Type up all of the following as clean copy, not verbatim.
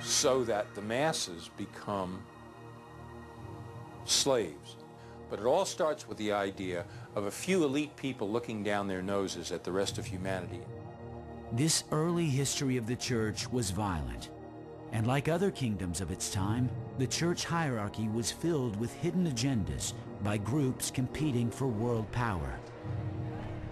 so that the masses become slaves. But it all starts with the idea of a few elite people looking down their noses at the rest of humanity. This early history of the church was violent, and like other kingdoms of its time, the church hierarchy was filled with hidden agendas by groups competing for world power.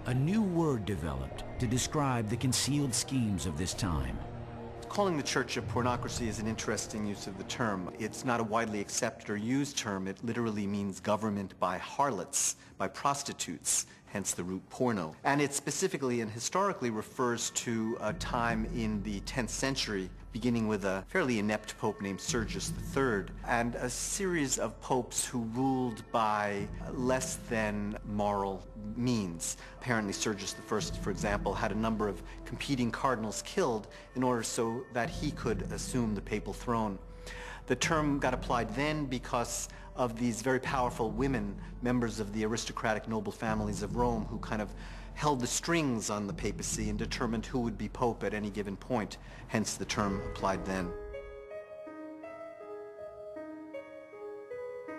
A new word developed to describe the concealed schemes of this time. Calling the church a pornocracy is an interesting use of the term. It's not a widely accepted or used term. It literally means government by harlots, by prostitutes, hence the root porno. And it specifically and historically refers to a time in the 10th century, beginning with a fairly inept pope named Sergius III, and a series of popes who ruled by less than moral means. Apparently Sergius I, for example, had a number of competing cardinals killed in order so that he could assume the papal throne. The term got applied then because of these very powerful women, members of the aristocratic noble families of Rome, who kind of held the strings on the papacy and determined who would be pope at any given point, hence the term applied then.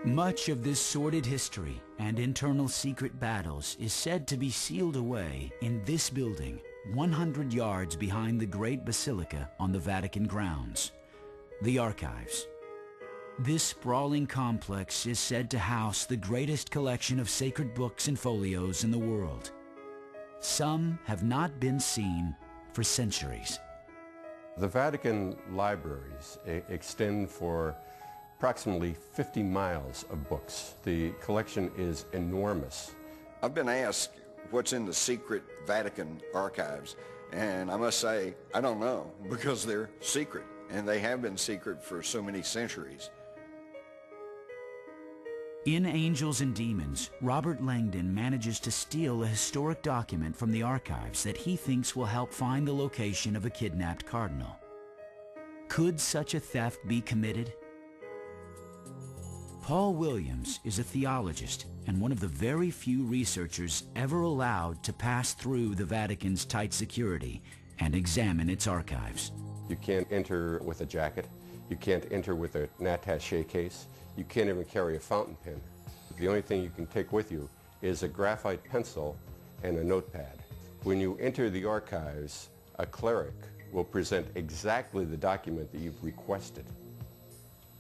Much of this sordid history and internal secret battles is said to be sealed away in this building, 100 yards behind the Great Basilica on the Vatican grounds, the Archives. This sprawling complex is said to house the greatest collection of sacred books and folios in the world. Some have not been seen for centuries. The Vatican libraries extend for approximately 50 miles of books. The collection is enormous. I've been asked what's in the secret Vatican archives, and I must say, I don't know, because they're secret, and they have been secret for so many centuries. In Angels and Demons, Robert Langdon manages to steal a historic document from the archives that he thinks will help find the location of a kidnapped cardinal. Could such a theft be committed? Paul Williams is a theologist and one of the very few researchers ever allowed to pass through the Vatican's tight security and examine its archives. You can't enter with a jacket. You can't enter with an attaché case. You can't even carry a fountain pen. The only thing you can take with you is a graphite pencil and a notepad. When you enter the archives, a cleric will present exactly the document that you've requested.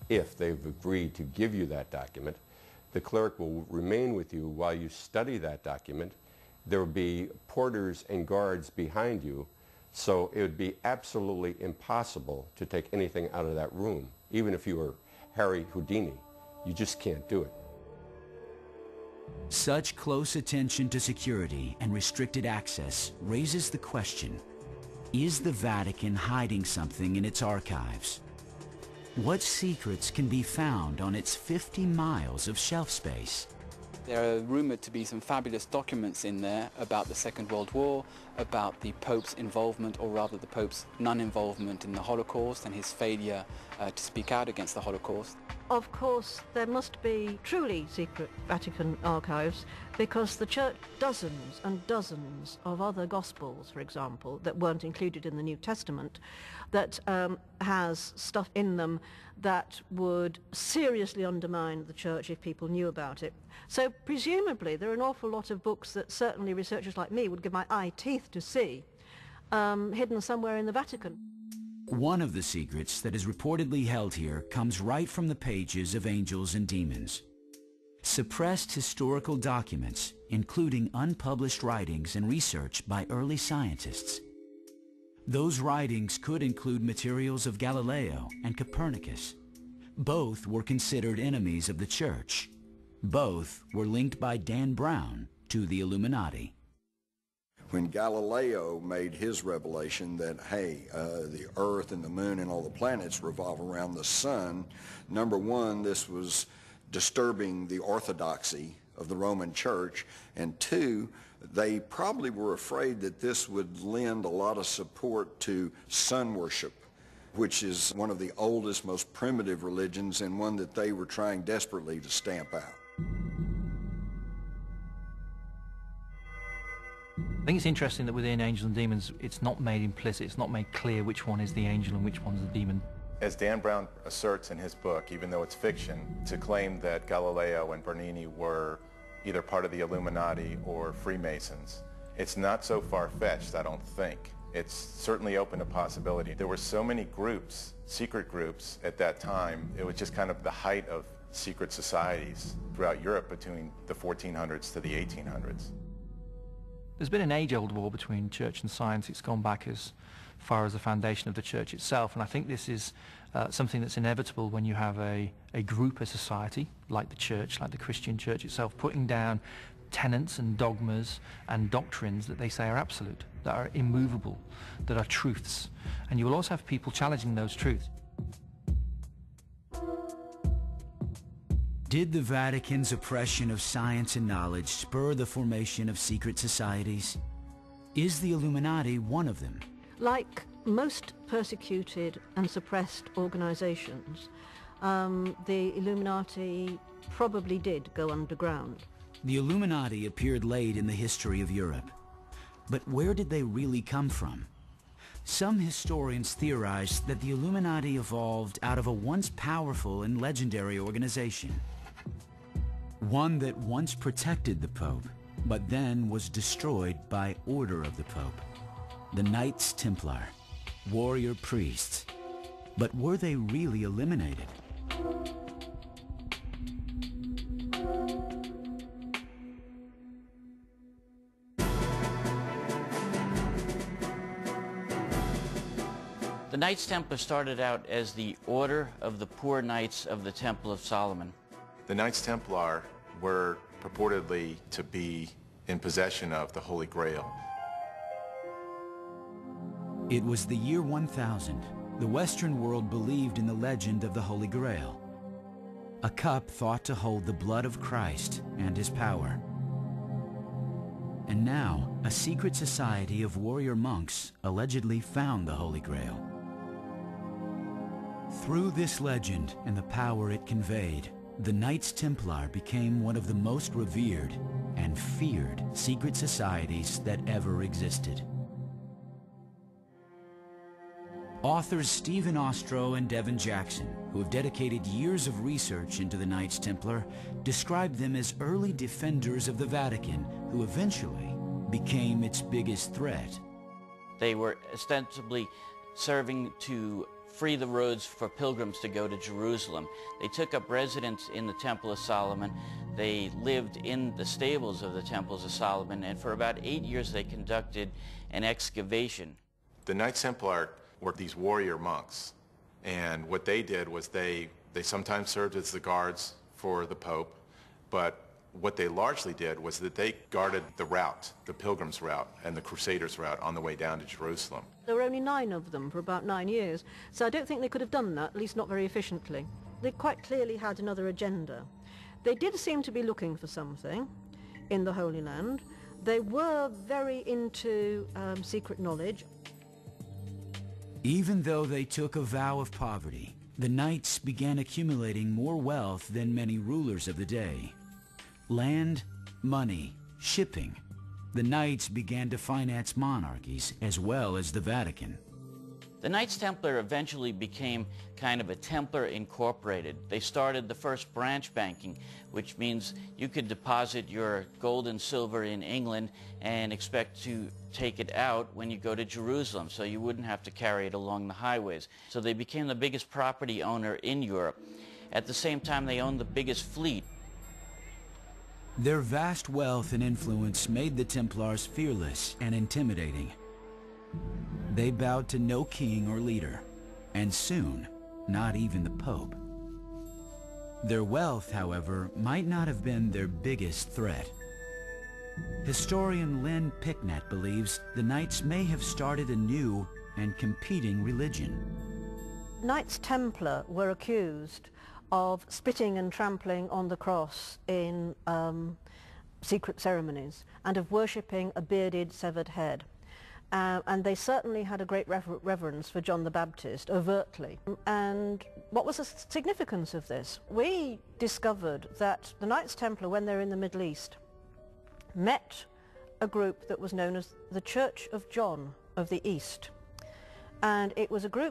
If they've agreed to give you that document, the cleric will remain with you while you study that document. There will be porters and guards behind you, so it would be absolutely impossible to take anything out of that room. Even if you were Harry Houdini, you just can't do it. Such close attention to security and restricted access raises the question, is the Vatican hiding something in its archives? What secrets can be found on its 50 miles of shelf space? There are rumoured to be some fabulous documents in there about the Second World War, about the Pope's involvement, or rather the Pope's non-involvement in the Holocaust and his failure to speak out against the Holocaust. Of course, there must be truly secret Vatican archives, because the Church, dozens and dozens of other Gospels, for example, that weren't included in the New Testament, that has stuff in them that would seriously undermine the Church if people knew about it. So presumably there are an awful lot of books that certainly researchers like me would give my eye teeth to see, hidden somewhere in the Vatican. One of the secrets that is reportedly held here comes right from the pages of Angels and Demons. Suppressed historical documents, including unpublished writings and research by early scientists. Those writings could include materials of Galileo and Copernicus. Both were considered enemies of the Church. Both were linked by Dan Brown to the Illuminati. When Galileo made his revelation that, hey, the Earth and the Moon and all the planets revolve around the Sun, number one, this was disturbing the orthodoxy of the Roman Church, and two, they probably were afraid that this would lend a lot of support to sun worship, which is one of the oldest, most primitive religions, and one that they were trying desperately to stamp out. I think it's interesting that within Angels and Demons, it's not made implicit, it's not made clear which one is the angel and which one's the demon. As Dan Brown asserts in his book, even though it's fiction, to claim that Galileo and Bernini were either part of the Illuminati or Freemasons, it's not so far-fetched, I don't think. It's certainly open to possibility. There were so many groups, secret groups at that time, it was just kind of the height of secret societies throughout Europe between the 1400s to the 1800s. There's been an age-old war between church and science. It's gone back as far as the foundation of the church itself, and I think this is something that's inevitable when you have a group, a society, like the church, like the Christian church itself, putting down tenets and dogmas and doctrines that they say are absolute, that are immovable, that are truths. And you will also have people challenging those truths. Did the Vatican's oppression of science and knowledge spur the formation of secret societies? Is the Illuminati one of them? Like most persecuted and suppressed organizations, the Illuminati probably did go underground. The Illuminati appeared late in the history of Europe. But where did they really come from? Some historians theorize that the Illuminati evolved out of a once powerful and legendary organization. One that once protected the Pope, but then was destroyed by order of the Pope. The Knights Templar, warrior priests. But were they really eliminated? The Knights Templar started out as the Order of the Poor Knights of the Temple of Solomon. The Knights Templar were purportedly to be in possession of the Holy Grail. It was the year 1000. The Western world believed in the legend of the Holy Grail, a cup thought to hold the blood of Christ and his power. And now, a secret society of warrior monks allegedly found the Holy Grail. Through this legend and the power it conveyed, the Knights Templar became one of the most revered and feared secret societies that ever existed. Authors Stephen Ostrow and Devin Jackson, who have dedicated years of research into the Knights Templar, describe them as early defenders of the Vatican who eventually became its biggest threat. They were ostensibly serving to free the roads for pilgrims to go to Jerusalem. They took up residence in the Temple of Solomon. They lived in the stables of the Temples of Solomon, and for about 8 years they conducted an excavation. The Knights Templar were these warrior monks, and what they did was they sometimes served as the guards for the Pope, but what they largely did was that they guarded the route, the pilgrims' route and the crusaders' route on the way down to Jerusalem. There were only 9 of them for about 9 years, so I don't think they could have done that, at least not very efficiently. They quite clearly had another agenda. They did seem to be looking for something in the Holy Land. They were very into secret knowledge. Even though they took a vow of poverty, the knights began accumulating more wealth than many rulers of the day. Land, money, shipping. The knights began to finance monarchies as well as the Vatican. The Knights Templar eventually became kind of a Templar Incorporated. They started the first branch banking, which means you could deposit your gold and silver in England and expect to take it out when you go to Jerusalem, so you wouldn't have to carry it along the highways. So they became the biggest property owner in Europe. At the same time, they owned the biggest fleet. Their vast wealth and influence made the Templars fearless and intimidating. They bowed to no king or leader, and soon, not even the Pope. Their wealth, however, might not have been their biggest threat. Historian Lynn Picknett believes the Knights may have started a new and competing religion. Knights Templar were accused of spitting and trampling on the cross in secret ceremonies and of worshipping a bearded, severed head. And they certainly had a great reverence for John the Baptist, overtly. And what was the significance of this? We discovered that the Knights Templar, when they're in the Middle East, met a group that was known as the Church of John of the East. And it was a group